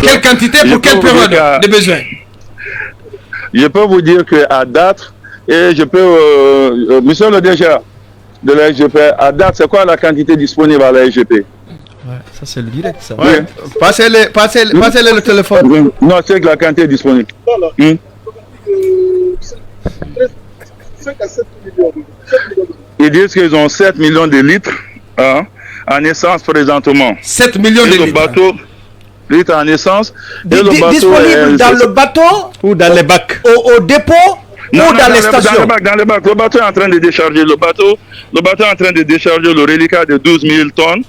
Quelle quantité pour quelle période de besoin? Je peux vous dire qu'à date, et je peux, monsieur le DG de la SGP, à date, c'est quoi la quantité disponible à la SGP? Ouais, ça c'est le direct, ça. Ouais. Passez-le le téléphone. Non, c'est que la quantité disponible. Ils disent qu'ils ont 7 millions de litres en essence présentement. 7 millions de litres. Litres en essence. Disponible dans le bateau ou dans les bacs? Au dépôt ou dans les stations? Dans les bacs. Le bateau est en train de décharger. Le bateau est en train de décharger le reliquat de 12 000 tonnes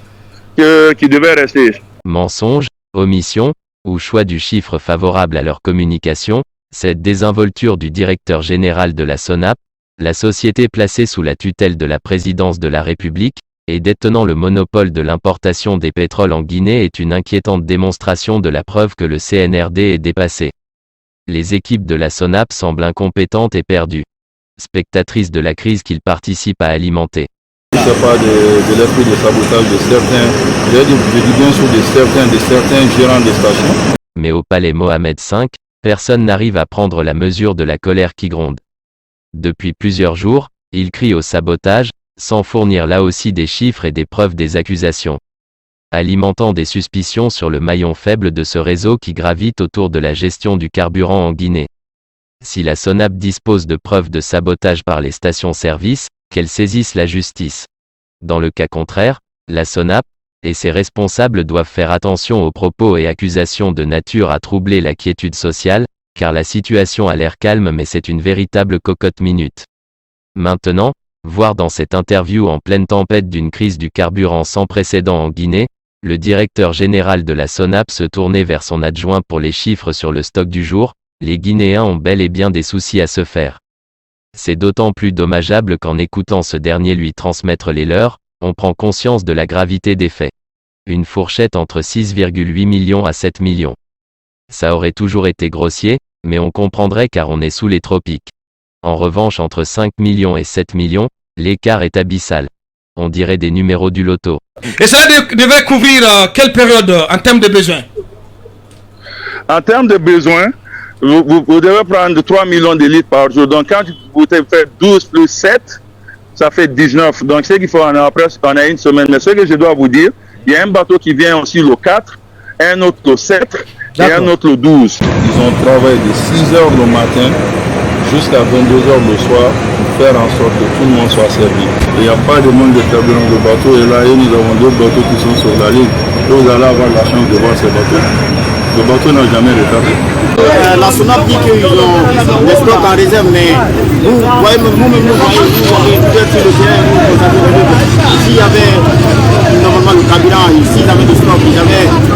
qui devait rester. Mensonge, omission, ou choix du chiffre favorable à leur communication, cette désinvolture du directeur général de la SONAP, la société placée sous la tutelle de la présidence de la République, et détenant le monopole de l'importation des pétroles en Guinée est une inquiétante démonstration de la preuve que le CNRD est dépassé. Les équipes de la SONAP semblent incompétentes et perdues. Spectatrices de la crise qu'ils participent à alimenter. Ce n'est pas de l'esprit de sabotage de certains, je dis bien sûr de certains gérants des stations. Mais au palais Mohamed V, personne n'arrive à prendre la mesure de la colère qui gronde. Depuis plusieurs jours, ils crient au sabotage, sans fournir là aussi des chiffres et des preuves des accusations. Alimentant des suspicions sur le maillon faible de ce réseau qui gravite autour de la gestion du carburant en Guinée. Si la SONAP dispose de preuves de sabotage par les stations-service, qu'elle saisisse la justice. Dans le cas contraire, la SONAP et ses responsables doivent faire attention aux propos et accusations de nature à troubler la quiétude sociale, car la situation a l'air calme mais c'est une véritable cocotte minute. Maintenant, voir dans cette interview en pleine tempête d'une crise du carburant sans précédent en Guinée, le directeur général de la SONAP se tourner vers son adjoint pour les chiffres sur le stock du jour, les Guinéens ont bel et bien des soucis à se faire. C'est d'autant plus dommageable qu'en écoutant ce dernier lui transmettre les leurs, on prend conscience de la gravité des faits. Une fourchette entre 6,8 millions à 7 millions. Ça aurait toujours été grossier, mais on comprendrait car on est sous les tropiques. En revanche entre 5 millions et 7 millions, l'écart est abyssal. On dirait des numéros du loto. Et ça devrait couvrir quelle période en termes de besoins? En termes de besoins, vous devez prendre 3 millions de litres par jour. Donc quand vous faites 12 plus 7, ça fait 19. Donc c'est qu'il faut en avoir presque une semaine. Mais ce que je dois vous dire, il y a un bateau qui vient aussi le 4, un autre le 7 et un autre le 12. Ils ont travaillé de 6 h le matin jusqu'à 22 h le soir pour faire en sorte que tout le monde soit servi. Il n'y a pas de manque de carburant de bateau. Et là, nous avons d'autres bateaux qui sont sur la ligne. Et vous allez avoir la chance de voir ces bateaux. Le bateau n'a jamais retardé. La SONAP dit qu'ils ont des stocks en réserve, mais vous voyez, vous-même, vous êtes sur le terrain, vous avez s'il y avait normalement le carburant, s'ils avaient du stock,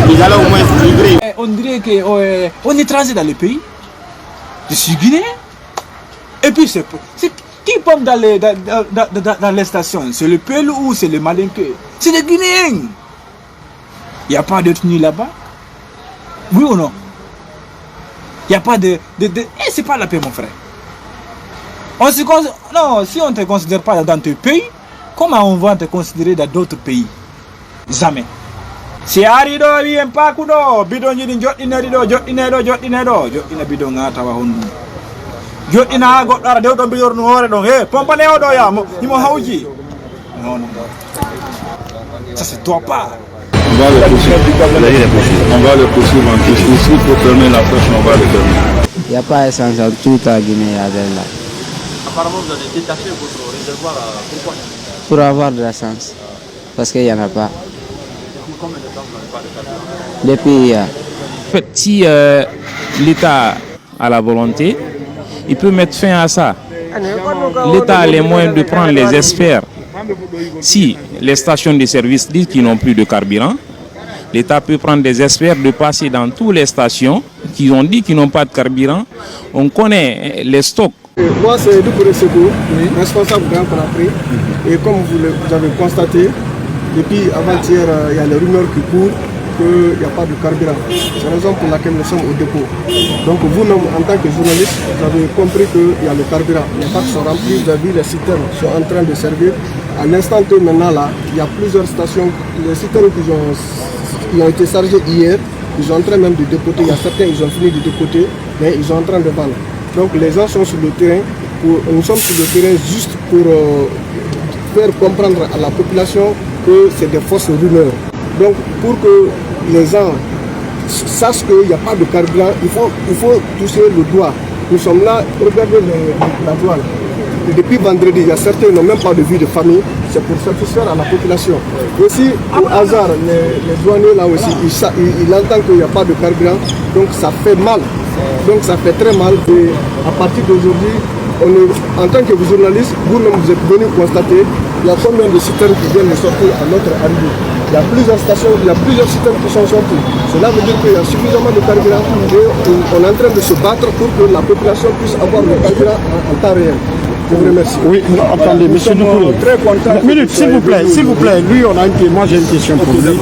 ils allaient au moins livrer. On dirait qu'on est transé dans le pays. Je suis guinéen. Et puis, c'est qui pompe dans les stations? C'est le PL ou c'est le Malinké? C'est les Guinéens. Il n'y a pas de tenue là-bas? Oui ou non? Il n'y a pas de... c'est pas la paix, mon frère. Non, si on ne te considère pas dans ton pays, comment on va te considérer dans d'autres pays? Jamais. Si arido wi en pakudo bidon yidi joddine do bidon ngata wa hondu joddina goddo ara dew do bidorno hore don pompane o do ya mo hawji non ça c'est toi pas. On va le poursuivre en justice. S'il faut fermer la poche, on va le fermer. Il n'y a pas essence en tout à Guinée là. Apparemment, vous avez détaché votre réservoir. Pourquoi? Pour avoir de l'essence. Parce qu'il n'y en a pas. Depuis combien de temps vous n'avez pas de carburant? Depuis hier. En fait, si l'État a la volonté, il peut mettre fin à ça. L'État a les moyens de prendre les experts. Si les stations de service disent qu'ils n'ont plus de carburant, l'État peut prendre des experts de passer dans toutes les stations qui ont dit qu'ils n'ont pas de carburant. On connaît les stocks. Moi, c'est Doucouré Secours, responsable Grand Conakry. Et comme vous avez constaté, depuis avant-hier, il y a les rumeurs qui courent qu'il n'y a pas de carburant. C'est la raison pour laquelle nous sommes au dépôt. Donc vous-même, en tant que journaliste, vous avez compris qu'il y a le carburant. Les packs sont remplis, vous avez vu les citernes sont en train de servir. À l'instant maintenant, là, il y a plusieurs stations, les citernes qui ont été chargées hier, ils sont en train même de dépoter. Il y a certains, ils ont fini de dépoter, mais ils sont en train de vendre. Donc les gens sont sur le terrain, nous sommes sur le terrain juste pour faire comprendre à la population que c'est des fausses rumeurs. Donc pour que les gens sachent qu'il n'y a pas de carburant, il faut toucher le doigt. Nous sommes là, regardez la toile. Et depuis vendredi, il y a certains qui n'ont même pas de vie de famille, c'est pour satisfaire à la population. Aussi, au hasard, les douaniers là aussi, ils entendent qu'il n'y a pas de carburant, donc ça fait mal. Donc ça fait très mal. Et à partir d'aujourd'hui, en tant que journaliste, vous-même vous êtes venu constater, il y a combien de citernes qui viennent de sortir à notre arrivée. Il y a plusieurs stations, il y a plusieurs citernes qui sont sorties. Cela veut dire qu'il y a suffisamment de carburant et on est en train de se battre pour que la population puisse avoir le carburant en temps réel. Je vous remercie. Oui, attendez, monsieur Doucouré. Très content. Une minute, s'il vous plaît. Lui, moi j'ai une question pour lui.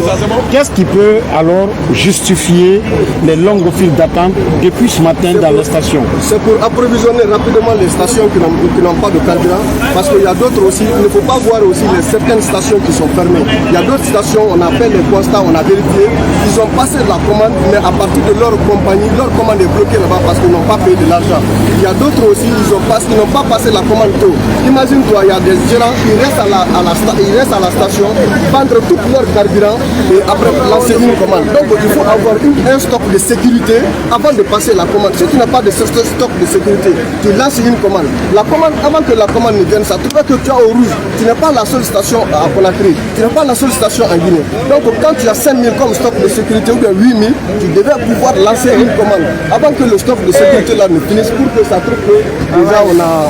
Qu'est-ce qui peut alors justifier les longues files d'attente depuis ce matin dans les stations? C'est pour approvisionner rapidement les stations qui n'ont pas de carburant, parce qu'il y a d'autres aussi, il ne faut pas voir aussi certaines stations qui sont fermées. Il y a d'autres stations, on a fait les constats, on a vérifié, ils ont passé la commande, mais à partir de leur compagnie, leur commande est bloquée là-bas parce qu'ils n'ont pas payé de l'argent. Il y a d'autres aussi, ils n'ont pas passé la commande tôt. Imagine-toi, il y a des gérants qui restent à la station, vendre tout leur carburant et après lancer une commande. Donc il faut avoir un stock de sécurité avant de passer la commande. Si tu n'as pas de stock de sécurité, tu lances une commande. La commande, avant que la commande ne vienne, ça tu vois que tu as au rouge. Tu n'es pas la seule station à Conakry, tu n'es pas la seule station en Guinée. Donc quand tu as 5000 comme stock de sécurité ou bien 8000, tu devais pouvoir lancer une commande avant que le stock de sécurité là ne finisse pour que ça trouve que déjà on a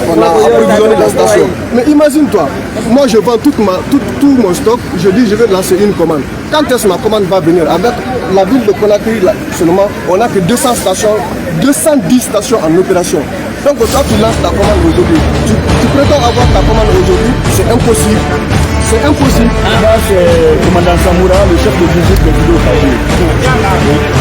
approvisionné la station. Mais imagine-toi, moi je vends tout mon stock, je dis je vais lancer une commande. Quand est-ce que ma commande va venir? Avec la ville de Conakry là, seulement, on n'a que 200 stations, 210 stations en opération. Donc quand tu lances ta commande aujourd'hui, tu prétends avoir ta commande aujourd'hui, c'est impossible. C'est impossible. Là, c'est le commandant Samoura, le chef de visite de Vidéo Fabio.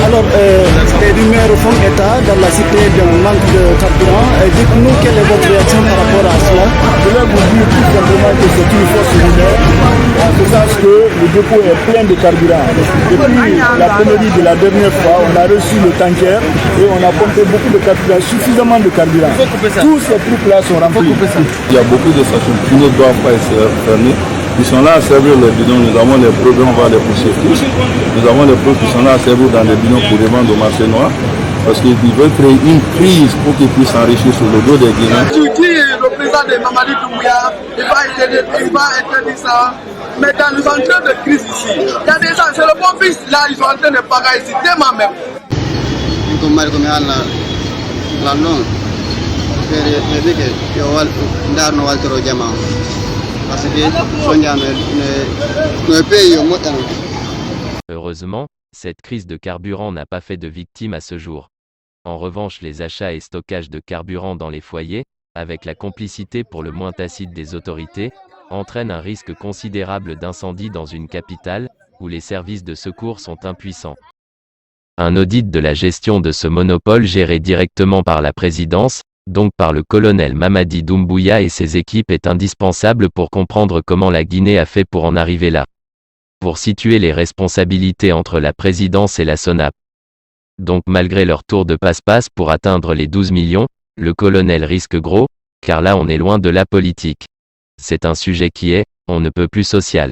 Alors, les rumeurs font état dans la cité d'un manque de carburant. Dites-nous quelle est votre réaction par rapport à cela? Je vais vous dire tout simplement que c'est une fausse rumeur, en ce sens que le dépôt est plein de carburant. Depuis la pénurie de la dernière fois, on a reçu le tanker et on a pompé beaucoup de carburant, suffisamment de carburant. Tous ces trucs-là sont remplis. Il y a beaucoup de stations qui ne doivent pas être fermées. Ils sont là à servir les bidons, nous avons les problèmes, on va les poursuivre tous. Nous avons les preuves qui sont là à servir dans les bidons pour les vendre au marché noir. Parce qu'ils veulent créer une crise pour qu'ils puissent s'enrichir sur le dos des Guinéens. Tu dis le président de Mamadou Doumbouya, il va interdire ça. Mais dans les entrées de crise ici, il y a des gens, c'est le bon fils là, ils sont en train de payer ici, tellement même. Heureusement, cette crise de carburant n'a pas fait de victimes à ce jour. En revanche, les achats et stockages de carburant dans les foyers, avec la complicité pour le moins tacite des autorités, entraînent un risque considérable d'incendie dans une capitale, où les services de secours sont impuissants. Un audit de la gestion de ce monopole géré directement par la présidence, donc par le colonel Mamadi Doumbouya et ses équipes, est indispensable pour comprendre comment la Guinée a fait pour en arriver là. Pour situer les responsabilités entre la présidence et la SONAP. Donc malgré leur tour de passe-passe pour atteindre les 12 millions, le colonel risque gros, car là on est loin de la politique. C'est un sujet qui est, on ne peut plus social.